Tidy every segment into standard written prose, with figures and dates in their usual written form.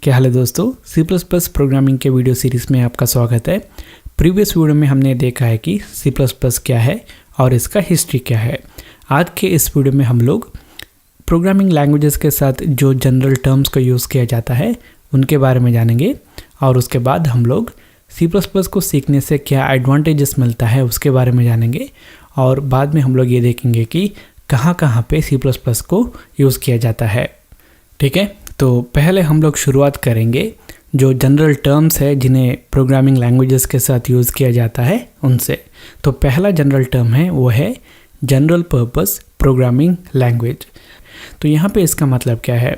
क्या हाल है दोस्तों, C++ प्रोग्रामिंग के वीडियो सीरीज़ में आपका स्वागत है। प्रीवियस वीडियो में हमने देखा है कि C++ क्या है और इसका हिस्ट्री क्या है। आज के इस वीडियो में हम लोग प्रोग्रामिंग लैंग्वेजेस के साथ जो जनरल टर्म्स को यूज़ किया जाता है उनके बारे में जानेंगे और उसके बाद हम लोग C++ को सीखने से क्या एडवांटेजेस मिलता है उसके बारे में जानेंगे और बाद में हम लोग ये देखेंगे कि कहाँ कहाँ पे C++ को यूज़ किया जाता है। ठीक है, तो पहले हम लोग शुरुआत करेंगे जो जनरल टर्म्स है जिन्हें प्रोग्रामिंग लैंग्वेजेस के साथ यूज़ किया जाता है उनसे। तो पहला जनरल टर्म है वो है जनरल पर्पस प्रोग्रामिंग लैंग्वेज। तो यहाँ पे इसका मतलब क्या है,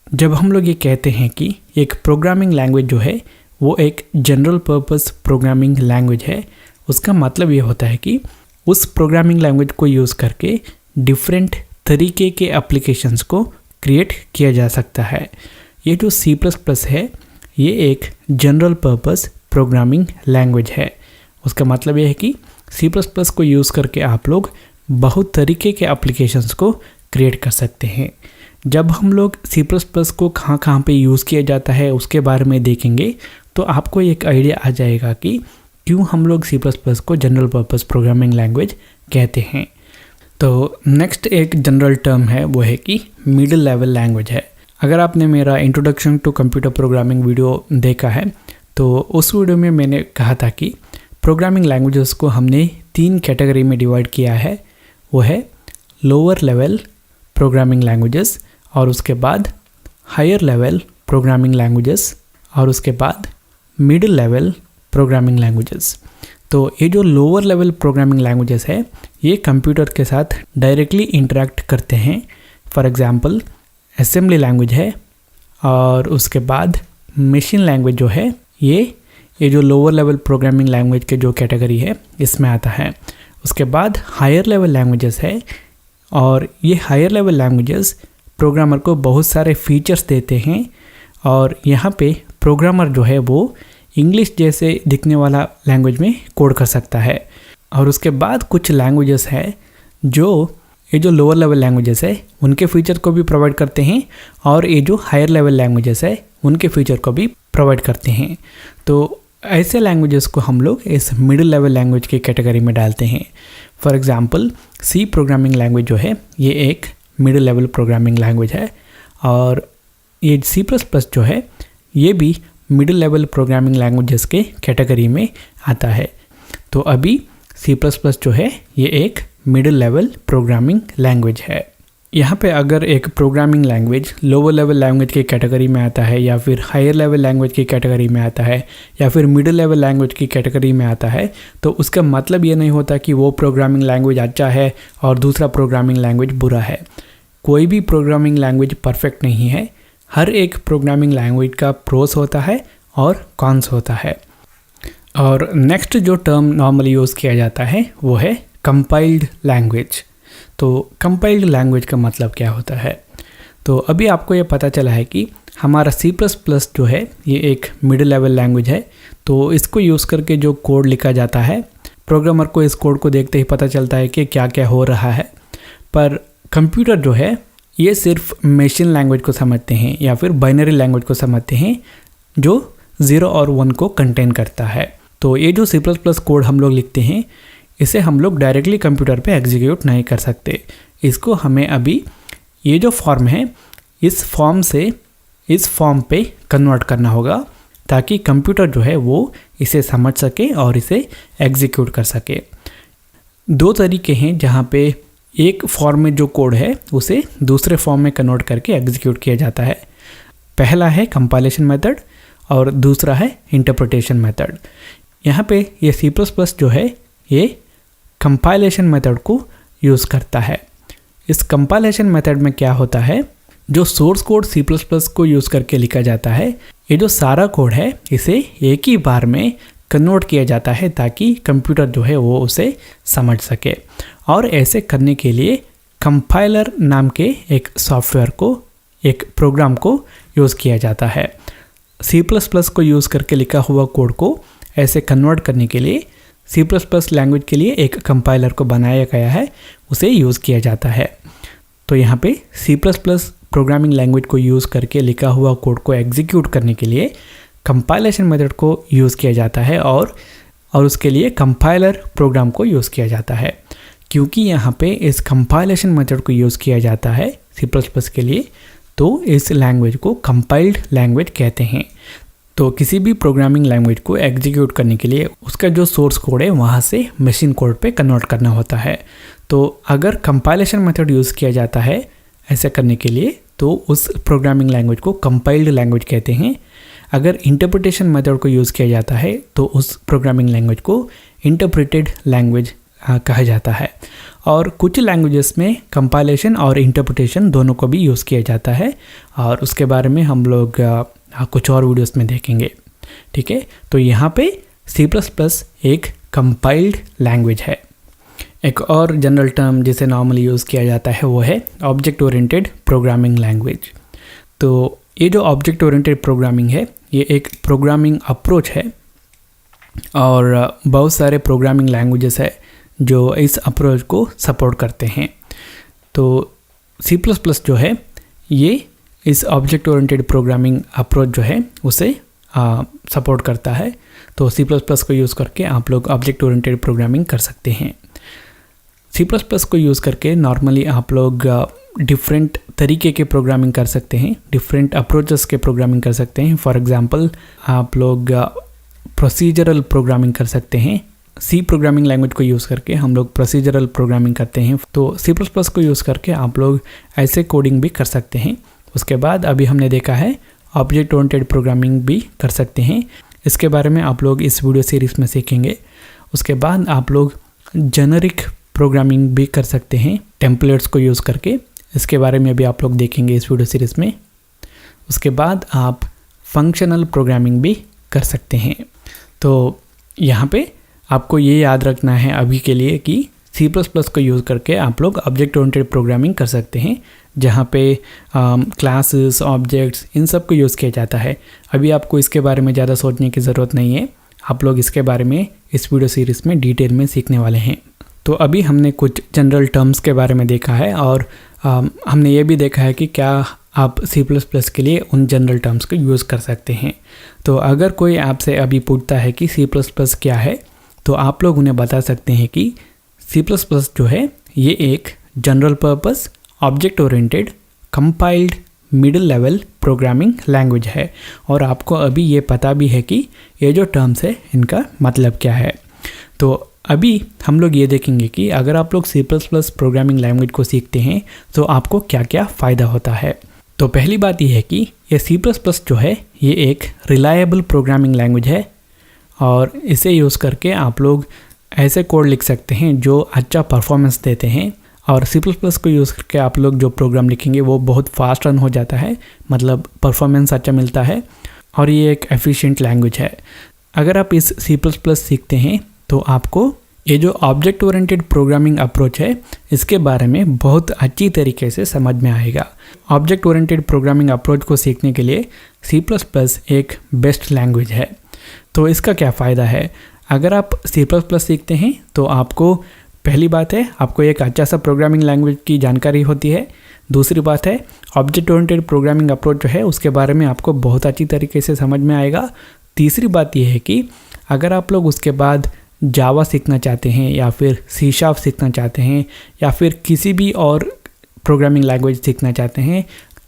जब हम लोग ये कहते हैं कि एक प्रोग्रामिंग लैंग्वेज जो है वो एक जनरल पर्पस प्रोग्रामिंग लैंग्वेज है, उसका मतलब ये होता है कि उस प्रोग्रामिंग लैंग्वेज को यूज़ करके डिफरेंट तरीके के एप्लीकेशंस को क्रिएट किया जा सकता है। ये जो C++ है ये एक जनरल पर्पस प्रोग्रामिंग लैंग्वेज है। उसका मतलब ये है कि C++ को यूज़ करके आप लोग बहुत तरीके के एप्लीकेशंस को क्रिएट कर सकते हैं। जब हम लोग C++ को कहाँ कहाँ पे यूज़ किया जाता है उसके बारे में देखेंगे तो आपको एक आइडिया आ जाएगा कि क्यों हम लोग C++ को जनरल पर्पस प्रोग्रामिंग लैंग्वेज कहते हैं। तो नेक्स्ट एक जनरल टर्म है वो है कि मिडिल लेवल लैंग्वेज है। अगर आपने मेरा introduction to computer programming video देखा है तो उस वीडियो में मैंने कहा था कि प्रोग्रामिंग लैंग्वेजेस को हमने 3 कैटेगरी में डिवाइड किया है। वो है लोअर लेवल प्रोग्रामिंग लैंग्वेजेस और उसके बाद हायर लेवल प्रोग्रामिंग लैंग्वेजेस और उसके बाद मिडिल लेवल प्रोग्रामिंग लैंग्वेजेस। तो ये जो लोअर लेवल प्रोग्रामिंग लैंग्वेजेस है ये कंप्यूटर के साथ डायरेक्टली इंटरेक्ट करते हैं। फॉर एग्जांपल असेंबली लैंग्वेज है और उसके बाद मशीन लैंग्वेज जो है ये जो लोअर लेवल प्रोग्रामिंग लैंग्वेज के जो कैटेगरी है इसमें आता है। उसके बाद हायर लेवल लैंग्वेजेस है और ये हायर लेवल लैंग्वेजेस प्रोग्रामर को बहुत सारे फीचर्स देते हैं और यहाँ पे प्रोग्रामर जो है वो इंग्लिश जैसे दिखने वाला लैंग्वेज में कोड कर सकता है। और उसके बाद कुछ लैंग्वेजेस है जो ये जो लोअर लेवल लैंग्वेजेस है उनके फीचर को भी प्रोवाइड करते हैं और ये जो हायर लेवल लैंग्वेजेस है उनके फीचर को भी प्रोवाइड करते हैं। तो ऐसे लैंग्वेजेस को हम लोग इस मिडिल लेवल लैंग्वेज की कैटेगरी में डालते हैं। For example C programming language जो है ये एक मिडिल लेवल प्रोग्रामिंग लैंग्वेज है और ये C++ जो है ये भी मिडिल लेवल प्रोग्रामिंग लैंग्वेजेस के कैटेगरी में आता है। तो अभी C++ जो है ये एक मिडिल लेवल प्रोग्रामिंग लैंग्वेज है। यहाँ पे अगर एक programming language lower level language की कैटेगरी में आता है या फिर हायर लेवल लैंग्वेज की कैटेगरी में आता है या फिर मिडिल लेवल लैंग्वेज की कैटेगरी में आता है तो उसका मतलब ये नहीं होता कि वो प्रोग्रामिंग लैंग्वेज अच्छा है और दूसरा प्रोग्रामिंग लैंग्वेज बुरा है। कोई भी प्रोग्रामिंग लैंग्वेज परफेक्ट नहीं है। हर एक प्रोग्रामिंग लैंग्वेज का प्रोस होता है और कॉन्स होता है। और नेक्स्ट जो टर्म नॉर्मली यूज़ किया जाता है वो है कंपाइल्ड लैंग्वेज। तो कंपाइल्ड लैंग्वेज का मतलब क्या होता है, तो अभी आपको ये पता चला है कि हमारा C++ जो है ये एक मिडिल लेवल लैंग्वेज है। तो इसको यूज़ करके जो कोड लिखा जाता है प्रोग्रामर को इस कोड को देखते ही पता चलता है कि क्या क्या हो रहा है। पर कंप्यूटर जो है ये सिर्फ मशीन लैंग्वेज को समझते हैं या फिर बाइनरी लैंग्वेज को समझते हैं जो 0 और 1 को कंटेन करता है। तो ये जो C++ कोड हम लोग लिखते हैं इसे हम लोग डायरेक्टली कंप्यूटर पे एग्जीक्यूट नहीं कर सकते। इसको हमें अभी ये जो फॉर्म है इस फॉर्म से इस फॉर्म पे कन्वर्ट करना होगा ताकि कंप्यूटर जो है वो इसे समझ सके और इसे एग्जीक्यूट कर सके। 2 तरीके हैं जहाँ पे एक फॉर्म में जो कोड है उसे दूसरे फॉर्म में कन्वर्ट करके एग्जीक्यूट किया जाता है। पहला है कंपाइलेशन मेथड और दूसरा है इंटरप्रिटेशन मेथड। यहाँ पे ये C++ जो है ये कंपाइलेशन मेथड को यूज़ करता है। इस कंपाइलेशन मेथड में क्या होता है, जो सोर्स कोड C++ को यूज़ करके लिखा जाता है ये जो सारा कोड है इसे एक ही बार में कन्वर्ट किया जाता है ताकि कंप्यूटर जो है वो उसे समझ सके। और ऐसे करने के लिए कंपाइलर नाम के एक सॉफ्टवेयर को एक प्रोग्राम को यूज़ किया जाता है। C++ को यूज़ करके लिखा हुआ कोड को ऐसे कन्वर्ट करने के लिए C++ लैंग्वेज के लिए एक कंपाइलर को बनाया गया है, उसे यूज़ किया जाता है। तो यहाँ पे C++ प्रोग्रामिंग लैंग्वेज को यूज़ करके लिखा हुआ कोड को एग्जीक्यूट करने के लिए कंपाइलेशन मेथड को यूज़ किया जाता है और उसके लिए कंपाइलर प्रोग्राम को यूज़ किया जाता है। क्योंकि यहाँ पे इस कंपाइलेशन मेथड को यूज़ किया जाता है C++ के लिए, तो इस लैंग्वेज को कंपाइल्ड लैंग्वेज कहते हैं। तो किसी भी प्रोग्रामिंग लैंग्वेज को एग्जीक्यूट करने के लिए उसका जो सोर्स कोड है वहाँ से मशीन कोड पे कन्वर्ट करना होता है। तो अगर कंपाइलेशन मेथड यूज़ किया जाता है ऐसा करने के लिए, तो उस प्रोग्रामिंग लैंग्वेज को कंपाइल्ड लैंग्वेज कहते हैं। अगर इंटरप्रिटेशन मेथड को यूज़ किया जाता है तो उस प्रोग्रामिंग लैंग्वेज को इंटरप्रिटेड लैंग्वेज कहा जाता है। और कुछ लैंग्वेजेस में कंपाइलेशन और इंटरप्रिटेशन दोनों को भी यूज़ किया जाता है, और उसके बारे में हम लोग कुछ और वीडियोस में देखेंगे। ठीक है, तो यहाँ पे C++ एक कंपाइल्ड लैंग्वेज है। एक और जनरल टर्म जिसे नॉर्मली यूज़ किया जाता है वो है ऑब्जेक्ट ओरिएंटेड प्रोग्रामिंग लैंग्वेज। तो ये जो ऑब्जेक्ट ओरिएंटेड प्रोग्रामिंग है ये एक प्रोग्रामिंग अप्रोच है, और बहुत सारे प्रोग्रामिंग लैंग्वेजेस है जो इस अप्रोच को सपोर्ट करते हैं। तो C++ जो है ये इस ऑब्जेक्ट ओरिएंटेड प्रोग्रामिंग अप्रोच जो है उसे सपोर्ट करता है। तो C++ को यूज़ करके आप लोग ऑब्जेक्ट ओरिएंटेड प्रोग्रामिंग कर सकते हैं। C++ को यूज़ करके नॉर्मली आप लोग डिफरेंट तरीके के प्रोग्रामिंग कर सकते हैं, डिफरेंट अप्रोचेस के प्रोग्रामिंग कर सकते हैं। फॉर एग्जांपल आप लोग प्रोसीजरल प्रोग्रामिंग कर सकते हैं। C प्रोग्रामिंग लैंग्वेज को यूज़ करके हम लोग प्रोसीजरल प्रोग्रामिंग करते हैं। तो C++ को यूज़ करके आप लोग ऐसे कोडिंग भी कर सकते हैं। उसके बाद अभी हमने देखा है ऑब्जेक्ट ओरिएंटेड प्रोग्रामिंग भी कर सकते हैं। इसके बारे में आप लोग इस वीडियो सीरीज़ में सीखेंगे। उसके बाद आप लोग जेनेरिक प्रोग्रामिंग भी कर सकते हैं टेम्पलेट्स को यूज़ करके। इसके बारे में भी आप लोग देखेंगे इस वीडियो सीरीज़ में। उसके बाद आप फंक्शनल प्रोग्रामिंग भी कर सकते हैं। तो यहाँ पे आपको ये याद रखना है अभी के लिए कि C++ को यूज़ करके आप लोग ऑब्जेक्ट ओरिएंटेड प्रोग्रामिंग कर सकते हैं, जहाँ पे क्लासेस, ऑब्जेक्ट्स, इन सब को यूज़ किया जाता है। अभी आपको इसके बारे में ज़्यादा सोचने की ज़रूरत नहीं है, आप लोग इसके बारे में इस वीडियो सीरीज़ में डिटेल में सीखने वाले हैं। तो अभी हमने कुछ जनरल टर्म्स के बारे में देखा है, और हमने ये भी देखा है कि क्या आप C++ के लिए उन जनरल टर्म्स को यूज़ कर सकते हैं। तो अगर कोई आपसे अभी पूछता है कि C++ क्या है, तो आप लोग उन्हें बता सकते हैं कि C++ जो है ये एक general purpose object oriented compiled middle level programming language है। और आपको अभी ये पता भी है कि ये जो टर्म्स है इनका मतलब क्या है। तो अभी हम लोग ये देखेंगे कि अगर आप लोग C++ प्रोग्रामिंग लैंग्वेज को सीखते हैं तो आपको क्या क्या फ़ायदा होता है। तो पहली बात ये है कि ये C++ जो है ये एक रिलायबल प्रोग्रामिंग लैंग्वेज है, और इसे यूज़ करके आप लोग ऐसे कोड लिख सकते हैं जो अच्छा परफॉर्मेंस देते हैं। और C++ को यूज़ करके आप लोग जो प्रोग्राम लिखेंगे वो बहुत फास्ट रन हो जाता है, मतलब परफॉर्मेंस अच्छा मिलता है, और ये एक एफिशिएंट लैंग्वेज है। अगर आप इस C++ सीखते हैं तो आपको ये जो ऑब्जेक्ट ओरिएंटेड प्रोग्रामिंग अप्रोच है इसके बारे में बहुत अच्छी तरीके से समझ में आएगा। ऑब्जेक्ट ओरिएंटेड प्रोग्रामिंग अप्रोच को सीखने के लिए C++ एक बेस्ट लैंग्वेज है। तो इसका क्या फ़ायदा है? अगर आप C++ सीखते हैं तो आपको पहली बात है आपको एक अच्छा सा प्रोग्रामिंग लैंग्वेज की जानकारी होती है। दूसरी बात है ऑब्जेक्ट ओरिएंटेड प्रोग्रामिंग अप्रोच जो है उसके बारे में आपको बहुत अच्छी तरीके से समझ में आएगा। तीसरी बात यह है कि अगर आप लोग उसके बाद जावा सीखना चाहते हैं या फिर C# सीखना चाहते हैं या फिर किसी भी और प्रोग्रामिंग लैंग्वेज सीखना चाहते हैं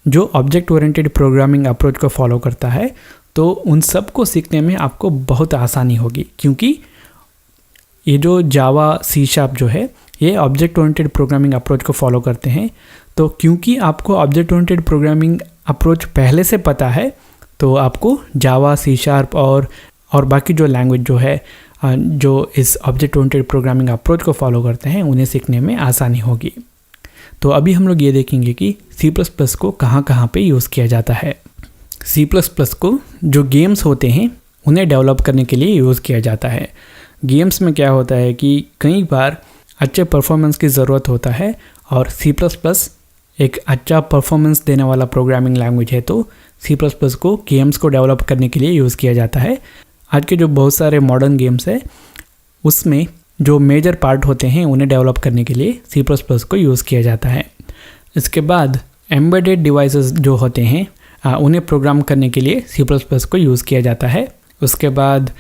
जो ऑब्जेक्ट ओरिएंटेड प्रोग्रामिंग अप्रोच को फॉलो करता है, तो उन सब को सीखने में आपको बहुत आसानी होगी। क्योंकि ये जो जावा, C# जो है ये ऑब्जेक्ट ओरिएंटेड प्रोग्रामिंग अप्रोच को फॉलो करते हैं। तो क्योंकि आपको ऑब्जेक्ट ओरिएंटेड प्रोग्रामिंग अप्रोच पहले से पता है तो आपको जावा, C# और बाकी जो लैंग्वेज जो है जो इस ऑब्जेक्ट ओरिएंटेड प्रोग्रामिंग अप्रोच को फॉलो करते हैं उन्हें सीखने में आसानी होगी। तो अभी हम लोग ये देखेंगे कि C++ को कहाँ कहाँ पे यूज़ किया जाता है। C++ को जो गेम्स होते हैं उन्हें डेवलप करने के लिए यूज़ किया जाता है। गेम्स में क्या होता है कि कई बार अच्छे परफॉर्मेंस की ज़रूरत होता है, और C++ एक अच्छा परफॉर्मेंस देने वाला प्रोग्रामिंग लैंग्वेज है। तो C++ को गेम्स को डेवलप करने के लिए यूज़ किया जाता है। आज के जो बहुत सारे मॉडर्न गेम्स है उसमें जो मेजर पार्ट होते हैं उन्हें डेवलप करने के लिए C++ को यूज़ किया जाता है। इसके बाद एम्बेडेड डिवाइसेस जो होते हैं उन्हें प्रोग्राम करने के लिए C++ को यूज़ किया जाता है। उसके बाद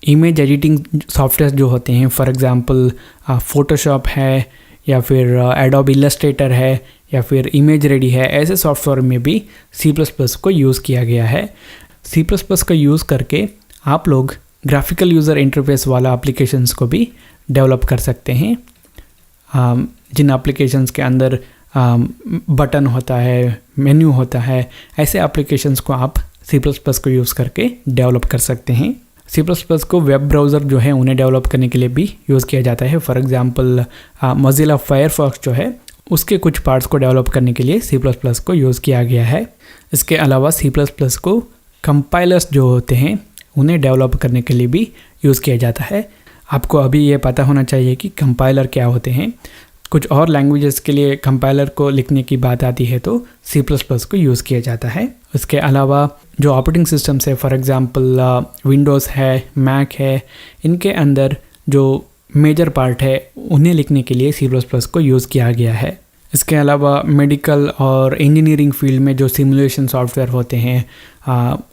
इमेज एडिटिंग सॉफ्टवेयर जो होते हैं, फॉर एग्जांपल फोटोशॉप है या फिर एडोब इलस्ट्रेटर है या फिर इमेज रेडी है, ऐसे सॉफ्टवेयर में भी C++ को यूज़ किया गया है। C++ का यूज़ करके आप लोग ग्राफिकल यूज़र इंटरफेस वाला एप्लीकेशंस को भी डेवलप कर सकते हैं। जिन एप्लीकेशंस के अंदर बटन होता है, मेन्यू होता है, ऐसे एप्लीकेशंस को आप C++ को यूज़ करके डेवलप कर सकते हैं। C++ को वेब ब्राउज़र जो है उन्हें डेवलप करने के लिए भी यूज़ किया जाता है। फॉर एग्जांपल मोज़िला फायरफॉक्स जो है उसके कुछ पार्ट्स को डेवलप करने के लिए C++ को यूज़ किया गया है। इसके अलावा C++ को कंपाइलर्स जो होते हैं उन्हें डेवलप करने के लिए भी यूज़ किया जाता है। आपको अभी ये पता होना चाहिए कि कंपाइलर क्या होते हैं। कुछ और लैंग्वेजेस के लिए कंपाइलर को लिखने की बात आती है तो C++ को यूज़ किया जाता है। इसके अलावा जो ऑपरेटिंग सिस्टम्स है, फॉर एग्जांपल विंडोज़ है, मैक है, इनके अंदर जो मेजर पार्ट है उन्हें लिखने के लिए C++ को यूज़ किया गया है। इसके अलावा मेडिकल और इंजीनियरिंग फील्ड में जो सिमुलेशन सॉफ्टवेयर होते हैं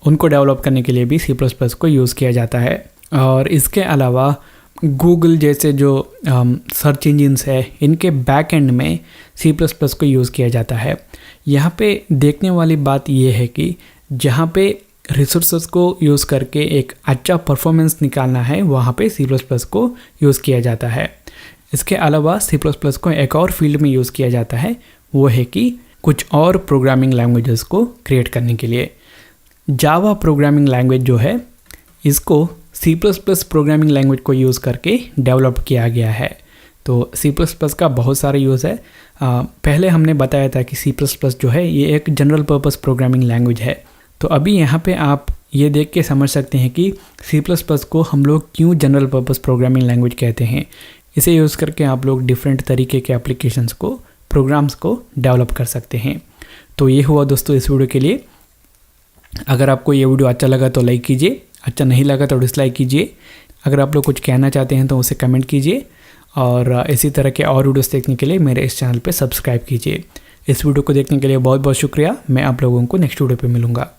उनको डेवलप करने के लिए भी C++ को यूज़ किया जाता है। और इसके अलावा गूगल जैसे जो सर्च इंजिन्स है इनके बैक एंड में C++ को यूज़ किया जाता है। यहाँ पे देखने वाली बात ये है कि जहाँ पे रिसोर्सेज को यूज़ करके एक अच्छा परफॉर्मेंस निकालना है वहाँ पे C++ को यूज़ किया जाता है। इसके अलावा C++ को एक और फील्ड में यूज़ किया जाता है, वो है कि कुछ और प्रोग्रामिंग लैंग्वेजेस को क्रिएट करने के लिए। जावा प्रोग्रामिंग लैंग्वेज जो है इसको C++ प्रोग्रामिंग लैंग्वेज को यूज़ करके डेवलप किया गया है। तो C++ का बहुत सारे यूज़ है। पहले हमने बताया था कि C++ जो है ये एक जनरल पर्पस प्रोग्रामिंग लैंग्वेज है। तो अभी यहाँ पे आप ये देख के समझ सकते हैं कि C++ को हम लोग क्यों जनरल पर्पस प्रोग्रामिंग लैंग्वेज कहते हैं। इसे यूज़ करके आप लोग डिफरेंट तरीके के एप्लीकेशंस को, प्रोग्राम्स को डेवलप कर सकते हैं। तो ये हुआ दोस्तों इस वीडियो के लिए। अगर आपको ये वीडियो अच्छा लगा तो लाइक कीजिए, अच्छा नहीं लगा तो डिसलाइक कीजिए। अगर आप लोग कुछ कहना चाहते हैं तो उसे कमेंट कीजिए और इसी तरह के और वीडियोस देखने के लिए मेरे इस चैनल पे सब्सक्राइब कीजिए। इस वीडियो को देखने के लिए बहुत बहुत शुक्रिया। मैं आप लोगों को नेक्स्ट वीडियो पे मिलूँगा।